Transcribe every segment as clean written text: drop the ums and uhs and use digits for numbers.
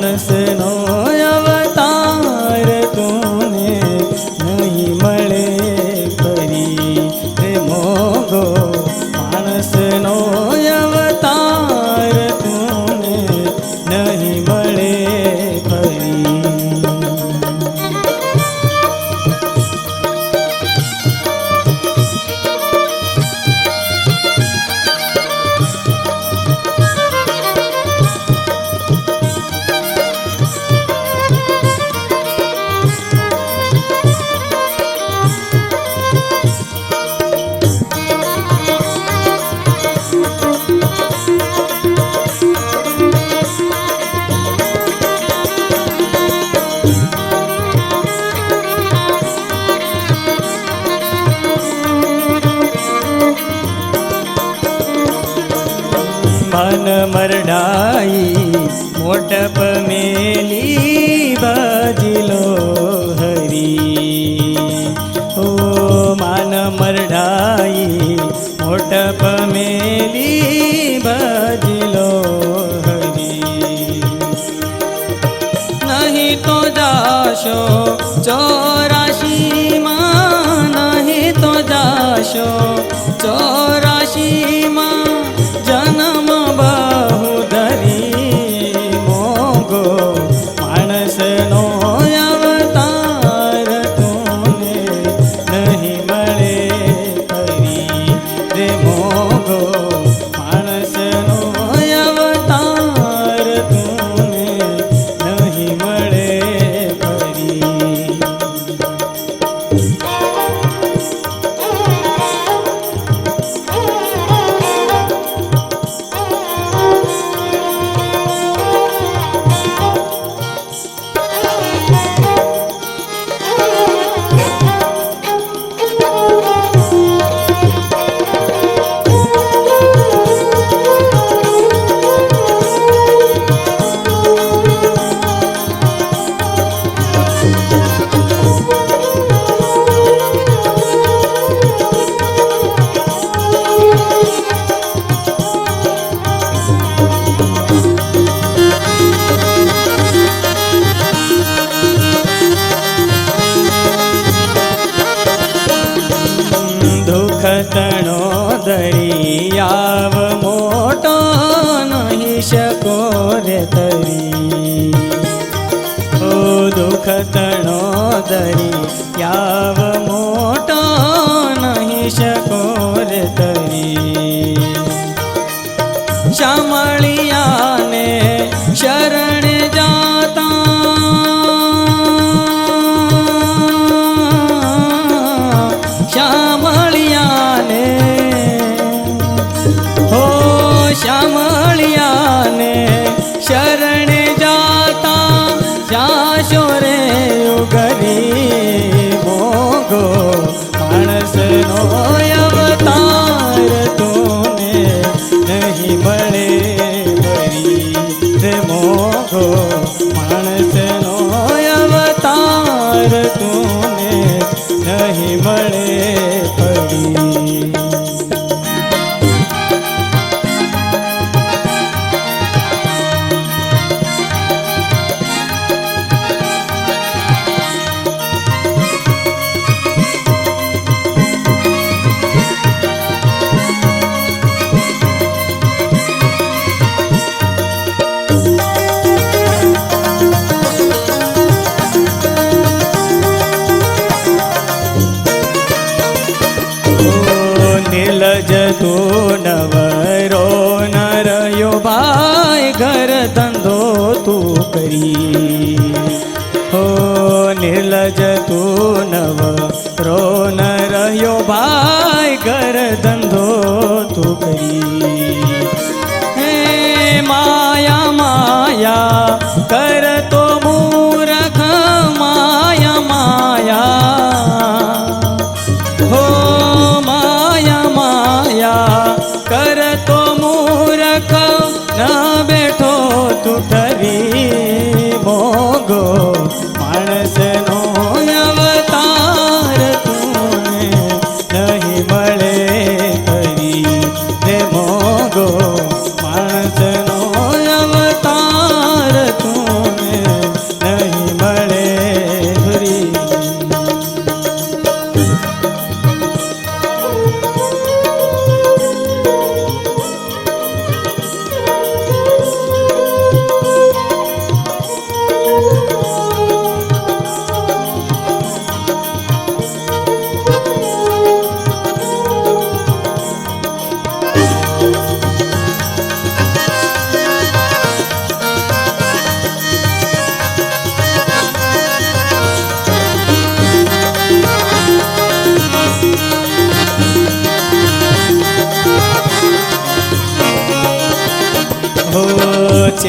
માણસનો અવતાર તુને નહીં મળે ફરી રે મોગો માણસનો અવતાર તુને નહીં મળે ફરી मन मरडाई मोटप मेली बाजिलो हरी ओ मन मरडाई मोटप मेली बाजिलो हरी नहीं तो जाशो 84 માં नहीं तो जाशो 84 માં जन्म बहुधरी मोगो माणसनो अवतार तुने नहीं મળે ફરી રે મોગો માણસનો અવતાર તુને નહીં મળે ફરી दुखतणो दरियाव मोटो नहीं शको रे तरी ओ दुखतणो दरियाव मोटो नहीं शको रे तरी शामळिया ने शरण जाता श्यामळिया ने हो श्यामळिया ने शरण जाता जाशो रे उगरी मोगो माणसनो अवतार तुने नहीं મળે ફરી રે મોગો માણસનો અવતાર તુને नहीं મળે ફરી નીલજ તું નવરો ન રહ્યો ભાઈ ઘર ધંધો તું કરી હો નીલજ તું નવરો ન રહ્યો ભાઈ ઘર ધંધો તું કરી હે માયા માયા કરતો મૂરખ માયા માયા हो माया माया कर तो मूरख न बैठो तू ठरी मोगो माणसनो अवतार तू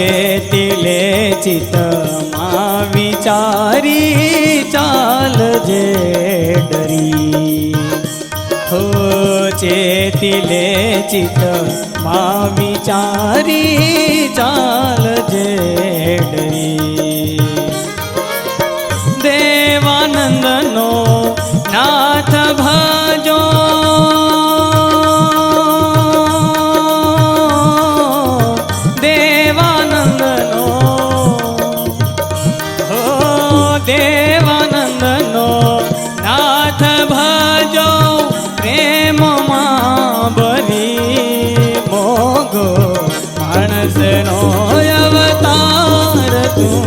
ચેતિલે ચિત્તમાં વિચારી ચાલજે ડરી હો ચેતિલે ચિત્તમાં વિચારી ચાલજે ડરી દેવાનંદનો નાથ ભજો દેવાનંદનો હો દેવાનંદનો નાથ ભજો પ્રેમમાં ભરી મોગો માણસનો અવતાર તું